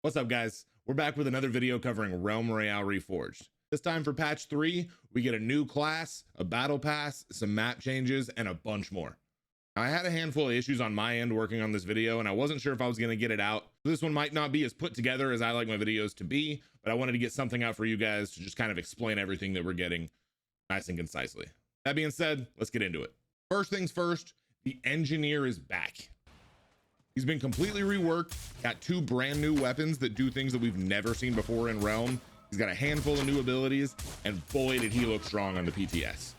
What's up, guys? We're back with another video covering Realm Royale Reforged. This time for patch 3, we get a new class, a battle pass, some map changes, and a bunch more. Now, I had a handful of issues on my end working on this video, and I wasn't sure if I was going to get it out. This one might not be as put together as I like my videos to be, but I wanted to get something out for you guys to just kind of explain everything that we're getting nice and concisely. That being said, let's get into it. First things first, the engineer is back. He's been completely reworked, got 2 brand new weapons that do things that we've never seen before in Realm. He's got a handful of new abilities, and boy, did he look strong on the PTS.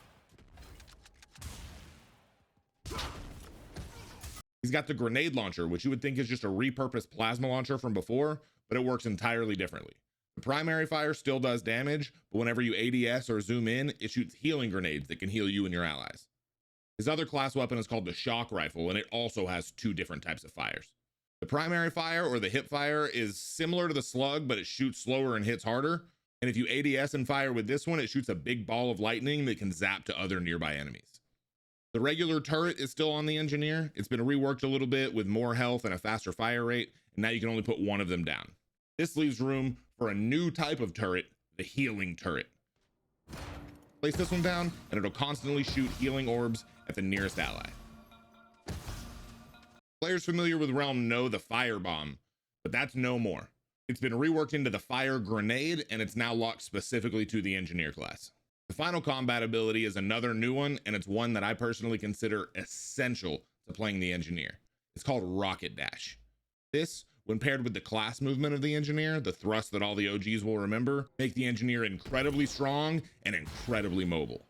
He's got the grenade launcher, which you would think is just a repurposed plasma launcher from before, but it works entirely differently. The primary fire still does damage, but whenever you ADS or zoom in, it shoots healing grenades that can heal you and your allies. His other class weapon is called the shock rifle, and it also has 2 different types of fires. The primary fire, or the hip fire, is similar to the slug, but it shoots slower and hits harder. And if you ADS and fire with this one, it shoots a big ball of lightning that can zap to other nearby enemies. The regular turret is still on the engineer. It's been reworked a little bit with more health and a faster fire rate, and now you can only put 1 of them down. This leaves room for a new type of turret, the healing turret. Place this one down, and it'll constantly shoot healing orbs at the nearest ally. Players familiar with Realm know the fire bomb, but that's no more. It's been reworked into the fire grenade, and it's now locked specifically to the engineer class. The final combat ability is another new one, and it's one that I personally consider essential to playing the engineer. It's called Rocket Dash. This, when paired with the class movement of the engineer, the thrust that all the OGs will remember, make the engineer incredibly strong and incredibly mobile.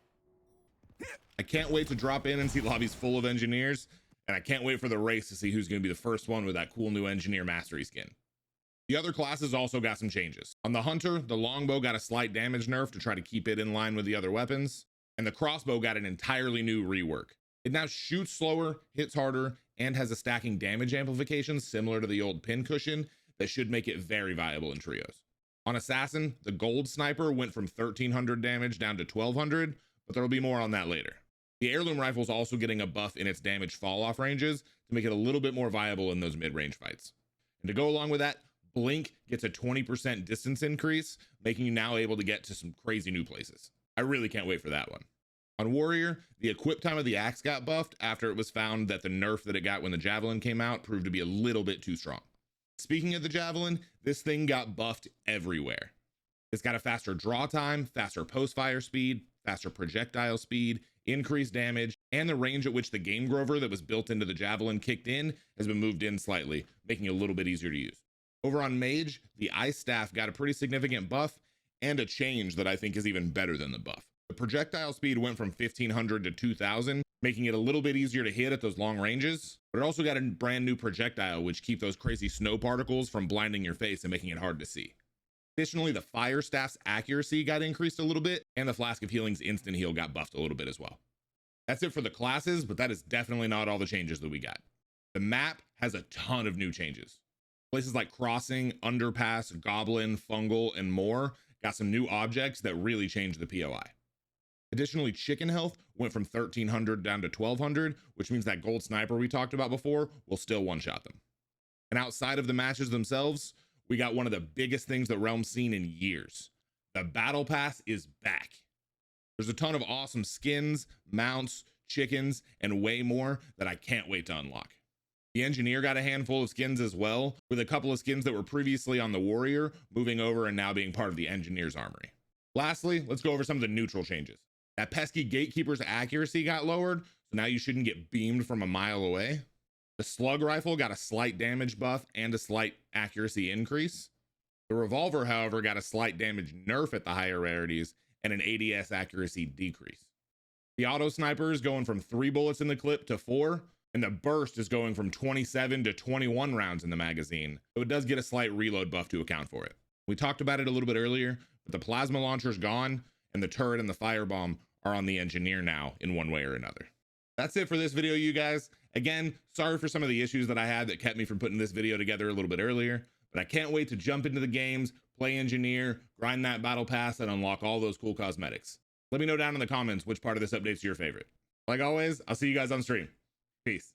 I can't wait to drop in and see lobbies full of engineers, and I can't wait for the race to see who's going to be the first one with that cool new engineer mastery skin. The other classes also got some changes. On the hunter, the longbow got a slight damage nerf to try to keep it in line with the other weapons, and the crossbow got an entirely new rework. It now shoots slower, hits harder, and has a stacking damage amplification similar to the old pin cushion that should make it very viable in trios. On assassin, the gold sniper went from 1300 damage down to 1200, but there will be more on that later. The heirloom rifle is also getting a buff in its damage fall off ranges to make it a little bit more viable in those mid-range fights. And to go along with that, blink gets a 20% distance increase, making you now able to get to some crazy new places. I really can't wait for that one. On warrior, the equip time of the axe got buffed after it was found that the nerf that it got when the javelin came out proved to be a little bit too strong. Speaking of the javelin, this thing got buffed everywhere. It's got a faster draw time, faster post-fire speed, faster projectile speed, increased damage, and the range at which the game grover that was built into the javelin kicked in has been moved in slightly, making it a little bit easier to use. Over on mage, the ice staff got a pretty significant buff and a change that I think is even better than the buff. The projectile speed went from 1500 to 2000, making it a little bit easier to hit at those long ranges, but it also got a brand new projectile which keep those crazy snow particles from blinding your face and making it hard to see. Additionally, the fire staff's accuracy got increased a little bit, and the flask of healing's instant heal got buffed a little bit as well. That's it for the classes, but that is definitely not all the changes that we got. The map has a ton of new changes. Places like crossing, underpass, goblin, fungal, and more got some new objects that really changed the POI. Additionally, chicken health went from 1300 down to 1200, which means that gold sniper we talked about before will still one-shot them. And outside of the matches themselves, we got one of the biggest things that Realm's seen in years. The battle pass is back. There's a ton of awesome skins, mounts, chickens, and way more that I can't wait to unlock. The engineer got a handful of skins as well, with a couple of skins that were previously on the warrior moving over and now being part of the engineer's armory. Lastly, let's go over some of the neutral changes. That pesky gatekeeper's accuracy got lowered, so now you shouldn't get beamed from a mile away. The slug rifle got a slight damage buff and a slight accuracy increase. The revolver, however, got a slight damage nerf at the higher rarities and an ADS accuracy decrease. The auto sniper is going from 3 bullets in the clip to 4, and the burst is going from 27 to 21 rounds in the magazine, so it does get a slight reload buff to account for it. We talked about it a little bit earlier, but the plasma launcher's gone, and the turret and the firebomb are on the engineer now in one way or another. That's it for this video, you guys. Again, sorry for some of the issues that I had that kept me from putting this video together a little bit earlier, but I can't wait to jump into the games, play engineer, grind that battle pass, and unlock all those cool cosmetics. Let me know down in the comments which part of this update's your favorite. Like always, I'll see you guys on stream. Peace.